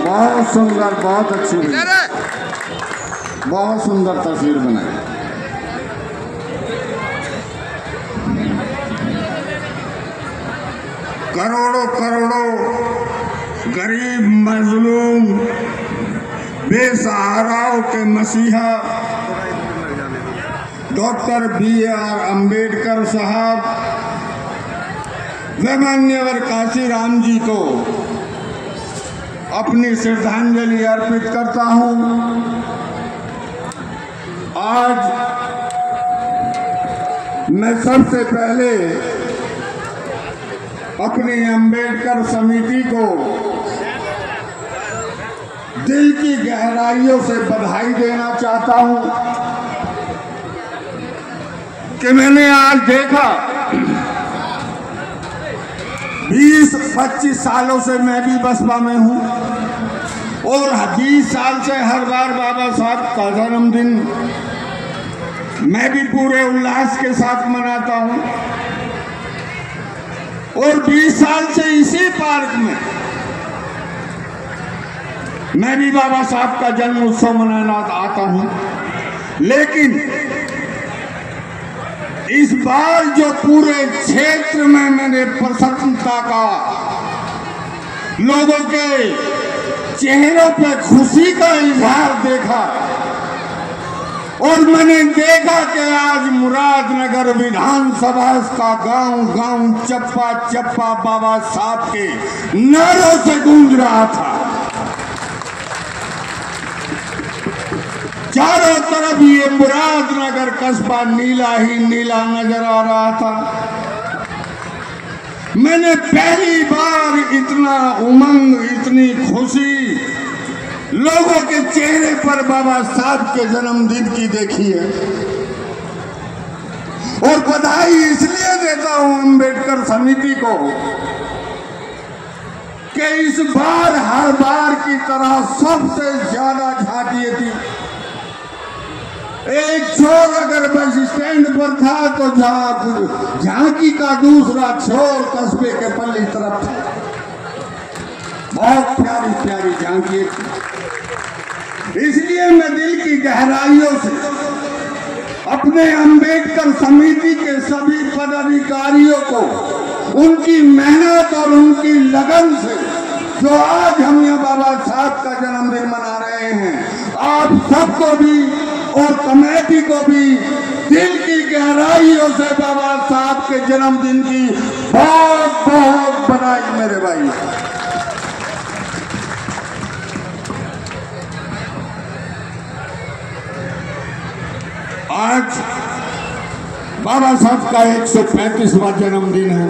बहुत सुंदर, बहुत अच्छी, बहुत सुंदर तस्वीर बनाई। करोड़ों करोड़ों गरीब मजलूम बेसहाराओं के मसीहा डॉक्टर B.R. अम्बेडकर साहब व मान्यवर काशीराम जी को अपनी श्रद्धांजलि अर्पित करता हूं। आज मैं सबसे पहले अपनी अम्बेडकर समिति को दिल की गहराइयों से बधाई देना चाहता हूं कि मैंने आज देखा 20-25 सालों से मैं भी बसपा में हूं और 20 साल से हर बार बाबा साहब का जन्मदिन मैं भी पूरे उल्लास के साथ मनाता हूं और 20 साल से इसी पार्क में मैं भी बाबा साहब का जन्म उत्सव मनाना आता हूं। लेकिन इस बार जो पूरे क्षेत्र में मैंने प्रसन्नता का, लोगों के चेहरों पे खुशी का इजहार देखा और मैंने देखा कि आज मुरादनगर विधानसभा का गांव-गांव चप्पा चप्पा बाबा साहब के नारों से गूंज रहा था। चारों तरफ ये मुरादनगर कस्बा नीला ही नीला नजर आ रहा था। मैंने पहली बार इतना उमंग, इतनी खुशी लोगों के चेहरे पर बाबा साहब के जन्मदिन की देखी है और बधाई इसलिए देता हूं अम्बेडकर समिति को कि इस बार हर बार की तरह सबसे ज्यादा झांकियां थी। एक छोर अगर बस स्टैंड पर था तो झांकी का दूसरा छोर कस्बे के पल्ली तरफ था। बहुत प्यारी प्यारी झांकी थी। इसलिए मैं दिल की गहराइयों से अपने अम्बेडकर समिति के सभी पदाधिकारियों को उनकी मेहनत और उनकी लगन से जो आज हम यहाँ बाबा साहब का जन्मदिन मना रहे हैं, आप सबको भी और कमेटी को भी दिल की गहराइयों से बाबा साहब के जन्मदिन की बहुत बहुत बधाई मेरे भाई। आज बाबा साहब का 135वां जन्मदिन है।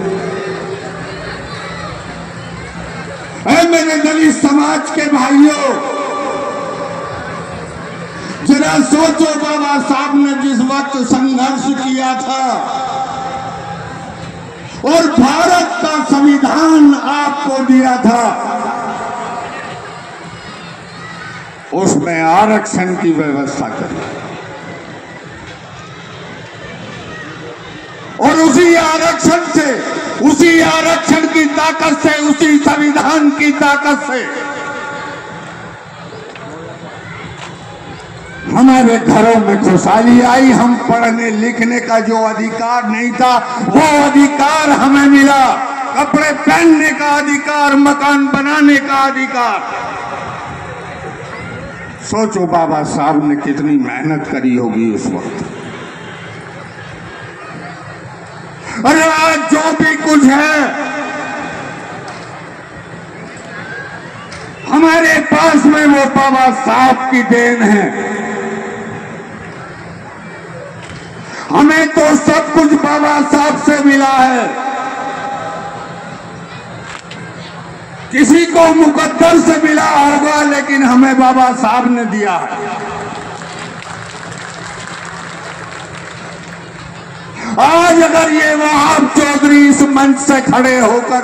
मेरे दलित समाज के भाइयों, जरा सोचो बाबा साहब ने जिस वक्त संघर्ष किया था और भारत का संविधान आपको दिया था, उसमें आरक्षण की व्यवस्था करी और उसी आरक्षण से, उसी आरक्षण की ताकत से, उसी संविधान की ताकत से हमारे घरों में खुशहाली आई। हम पढ़ने लिखने का जो अधिकार नहीं था वो अधिकार हमें मिला। कपड़े पहनने का अधिकार, मकान बनाने का अधिकार। सोचो बाबा साहब ने कितनी मेहनत करी होगी उस वक्त। अरे आज जो भी कुछ है हमारे पास में वो बाबा साहब की देन है। हमें तो सब कुछ बाबा साहब से मिला है। किसी को मुकद्दर से मिला होगा लेकिन हमें बाबा साहब ने दिया है। आज अगर ये वहाब चौधरी इस मंच से खड़े होकर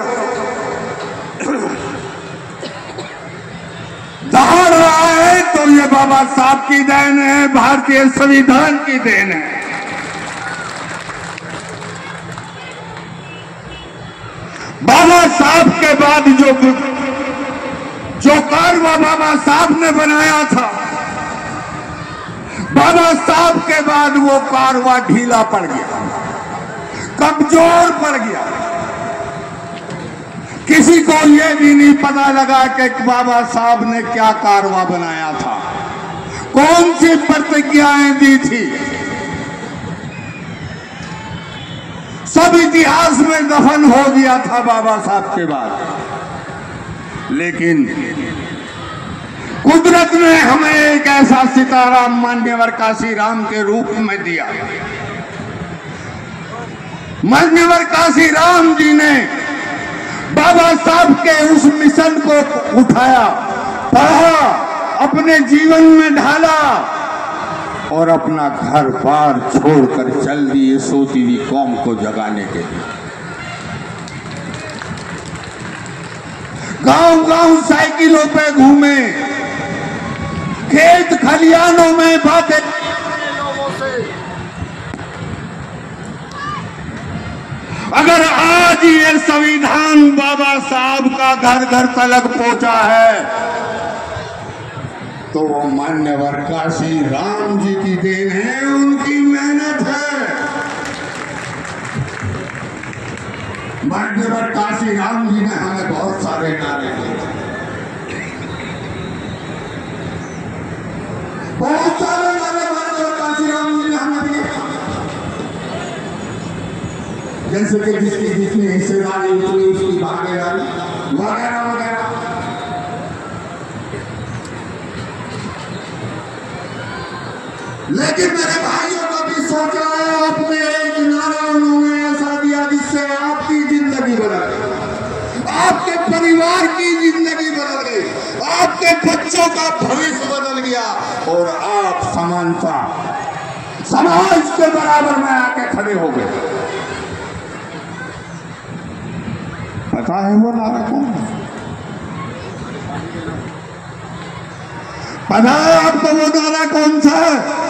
दहाड़ रहा है तो ये बाबा साहब की देन है, भारतीय संविधान की देन है। बाबा साहब के बाद जो कारवा बाबा साहब ने बनाया था, बाबा साहब के बाद वो कारवा ढीला पड़ गया, कमजोर पड़ गया। किसी को ये भी नहीं पता लगा कि बाबा साहब ने क्या कारवा बनाया था, कौन सी प्रतिज्ञाएं दी थी। सब इतिहास में दफन हो गया था बाबा साहब के बाद। लेकिन कुदरत ने हमें एक ऐसा सितारा मान्यवर काशीराम के रूप में दिया। मान्यवर काशीराम जी ने बाबा साहब के उस मिशन को उठाया, पढ़ा, अपने जीवन में ढाला और अपना घर बार छोड़कर चल दिए सोती हुई कौम को जगाने के लिए। गांव-गांव साइकिलों पे घूमे, खेत खलियानों में बातें लोगों से। अगर आज ये संविधान बाबा साहब का घर घर तलक पहुंचा है तो वो मान्यवर काशीराम जी की देन है, उनकी मेहनत है। मान्यवर काशीराम जी ने हमें बहुत सारे नारे दिए, बहुत सारे नारे मान्यवर काशीराम जी ने हमें दिए। जैसे कि जिसकी जितनी हिस्सेदारी हुई उसकी भागीदारी वगैरह वगैरह। लेकिन मेरे भाइयों को भी सोचा है, आपने एक नारा उन्होंने ऐसा दिया जिससे आपकी जिंदगी बदल गई, आपके परिवार की जिंदगी बदल गई, आपके बच्चों का भविष्य बदल गया और आप समानता समाज के बराबर में आके खड़े हो गए। पता है वो नारा कौन है? पता है आपको वो नारा कौन सा है?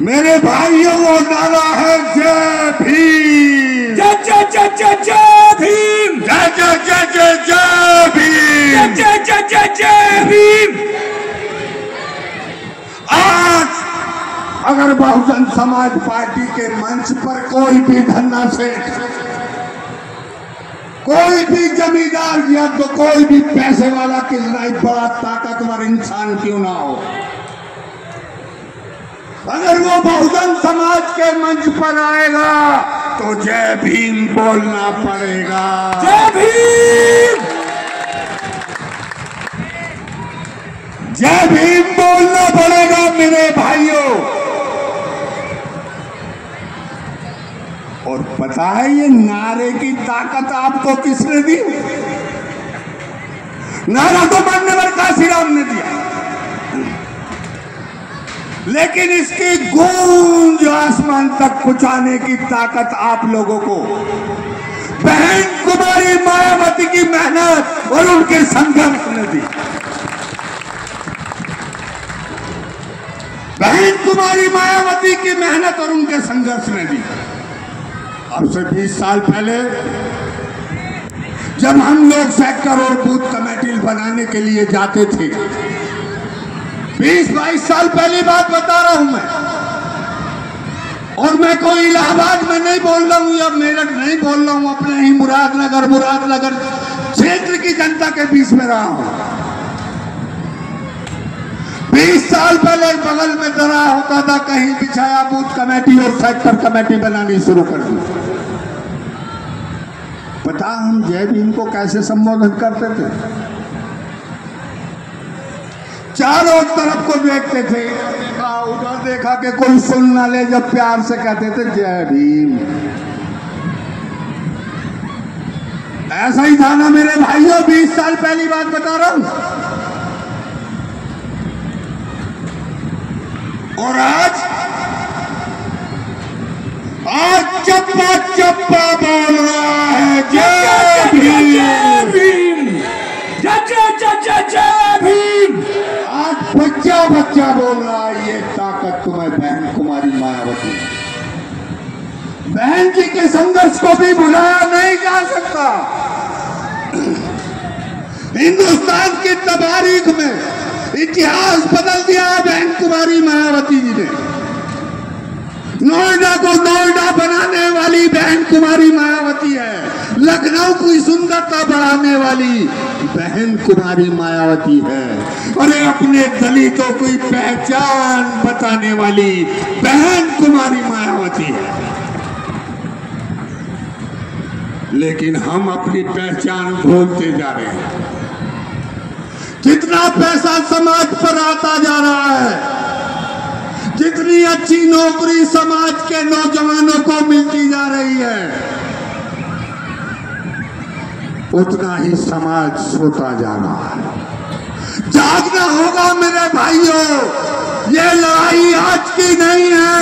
मेरे भाइयों वो नारा है जय भीम, जय जय जय जय जय भीम, जय जय जय जय जय भीम, जय जय जय जय भीम। आज अगर बहुजन समाज पार्टी के मंच पर कोई भी धन्ना से कोई भी जमींदार या तो कोई भी पैसे वाला कितना बड़ा ताकतवर इंसान क्यों ना हो, अगर वो बहुजन समाज के मंच पर आएगा तो जय भीम बोलना पड़ेगा। जय भीम, जय भीम बोलना पड़ेगा मेरे भाइयों। और पता है ये नारे की ताकत आपको किसने दी? नारा तो मान्यवर काशीराम ने दिया, लेकिन इसकी गूंज आसमान तक पहुंचाने की ताकत आप लोगों को बहन कुमारी मायावती की मेहनत और उनके संघर्ष ने दी। बहन कुमारी मायावती की मेहनत और उनके संघर्ष ने दी। अब से 20 साल पहले जब हम लोग सेक्टर और बूथ कमेटी बनाने के लिए जाते थे, 20-22 साल पहली बात बता रहा हूं मैं, और मैं कोई इलाहाबाद में नहीं बोल रहा हूं या मेरठ नहीं बोल रहा हूं, अपने ही मुरादनगर क्षेत्र की जनता के बीच में रहा हूं। 20 साल पहले बगल में दरा होता था, कहीं बिछाया बूथ कमेटी और सेक्टर कमेटी बनानी शुरू कर दी। पता हम जय भीम को कैसे संबोधित करते थे? चारों तरफ को देखते थे, देखा उधर देखा कि कोई सुन ना ले, जब प्यार से कहते थे जय भीम। ऐसा ही था ना मेरे भाइयों, 20 साल पहली बात बता रहा हूं। और आज चप्पा चप्पा बोल रहा है जय भीम, जय जय जय जय भीम। आज बच्चा बच्चा बोल रहा है ये ताकत तुम्हें बहन कुमारी मायावती। बहन जी के संघर्ष को भी भुलाया नहीं जा सकता। हिंदुस्तान की तारीख में इतिहास बदल दिया है बहन कुमारी मायावती जी ने। नोएडा को नोएडा बनाने वाली बहन कुमारी मायावती है। लखनऊ की सुंदरता बढ़ाने वाली बहन कुमारी मायावती है। अरे अपने दलितों की पहचान बताने वाली बहन कुमारी मायावती है। लेकिन हम अपनी पहचान भूलते जा रहे हैं। जितना पैसा समाज पर आता जा रहा है, जितनी अच्छी नौकरी समाज के नौजवानों को मिलती जा रही है, उतना ही समाज सोता जा रहा है। जागना होगा मेरे भाइयों। ये लड़ाई आज की नहीं है,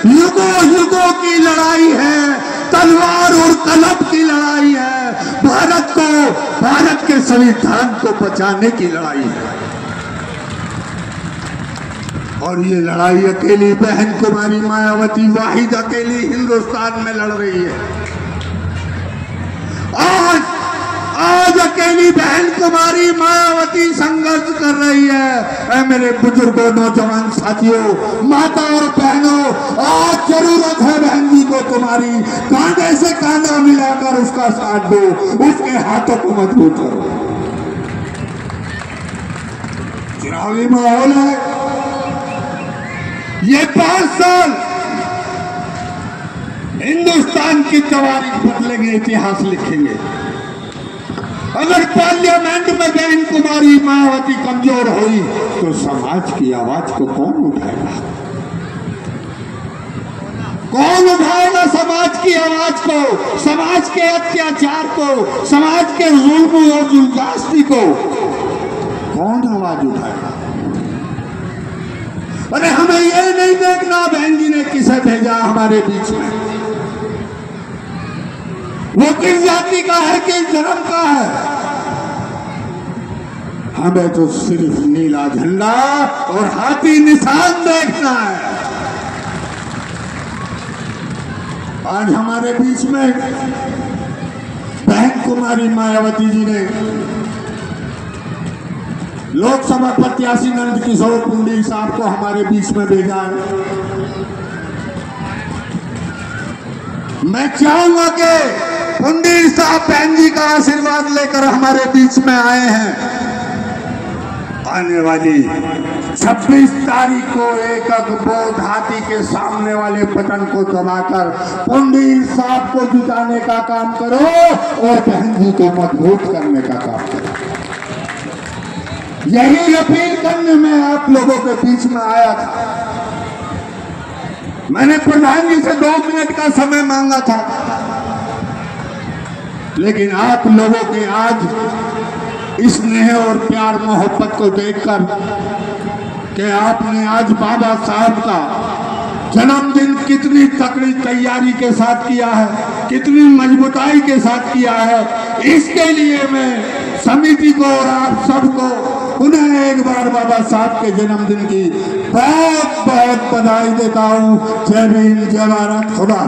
युगों युगों की लड़ाई है। तलवार और कलम की लड़ाई है। भारत को, भारत के संविधान को बचाने की लड़ाई है। और ये लड़ाई अकेली बहन कुमारी मायावती वाहिद अकेली हिंदुस्तान में लड़ रही है। आज अकेली बहन कुमारी मायावती संघर्ष कर रही है। ऐ मेरे बुजुर्गों, नौजवान साथियों, माता और बहनों, आज जरूरत है बहन जी को तुम्हारी। कांधे से कांधा मिलाकर उसका साथ दो, उसके हाथों को मजबूत करो। चुनावी माहौल है। ये 5 साल हिंदुस्तान की तारीख बदलेंगे, इतिहास लिखेंगे। अगर पार्लियामेंट में बहन कुमारी मायावती कमजोर हुई तो समाज की आवाज को कौन उठाएगा? कौन उठाएगा समाज की आवाज को, समाज के अत्याचार को, समाज के जुल्म और जुल्मगास्ती को कौन आवाज उठाएगा? अरे हमें ये नहीं देखना बहन जी ने किसे भेजा हमारे बीच में, वो किस जाति का है, किस धर्म का है। हमें तो सिर्फ नीला झंडा और हाथी निशान देखना है। आज हमारे बीच में बहन कुमारी मायावती जी ने लोकसभा प्रत्याशी नंद किशोर पुंडीर साहब को हमारे बीच में भेजा है। मैं चाहूंगा कि पुंडीर साहब बहन जी का आशीर्वाद लेकर हमारे बीच में आए हैं। आने वाली 26 तारीख को एकक बोध हाथी के सामने वाले बटन को दबाकर पुंडीर साहब को जिताने का काम करो और बहन जी को मजबूत करने का काम करो। यही अपील करने में आप लोगों के बीच में आया था। मैंने प्रधान जी से 2 मिनट का समय मांगा था, लेकिन आप लोगों के आज स्नेह और प्यार मोहब्बत को देखकर कि आपने आज बाबा साहब का जन्मदिन कितनी तकड़ी तैयारी के साथ किया है, कितनी मजबूताई के साथ किया है, इसके लिए मैं समिति को और आप सबको उन्हें एक बार बाबा साहब के जन्मदिन की बहुत बहुत बधाई देता हूँ। जय भीम, जय भारत, खुदा।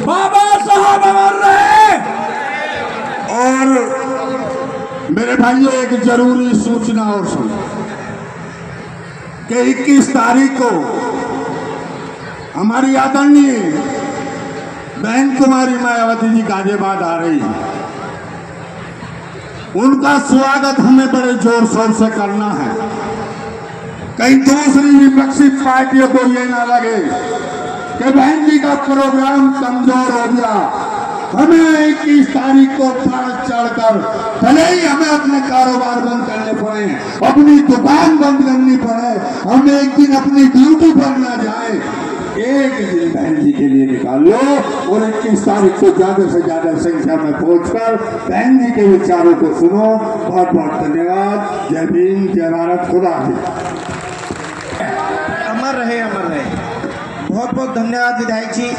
बाबा साहब अमर रहे। और मेरे भाइयों, एक जरूरी सूचना और सुनो कि 21 तारीख को हमारी आदरणीय बहन कुमारी मायावती जी गाजियाबाद आ रही है। उनका स्वागत हमें बड़े जोर शोर से करना है। कहीं दूसरी विपक्षी पार्टियों को ये ना लगे कि बहन जी का प्रोग्राम कमजोर हो गया। हमें 21 तारीख को बढ़ चढ़कर, भले ही हमें अपने कारोबार बंद करने पड़े, अपनी दुकान बंद करनी पड़े, हम एक दिन अपनी ड्यूटी पर ना जाए, एक दिन बहन जी के लिए निकाल लो और 21 तारीख को ज्यादा से ज्यादा संख्या में पहुंचकर बहन जी के विचारों को सुनो। बहुत बहुत धन्यवाद। जय भीम, जय भारत, खुदा हाफिज। अमर रहे, अमर रहे। बहुत बहुत धन्यवाद विधायक जी।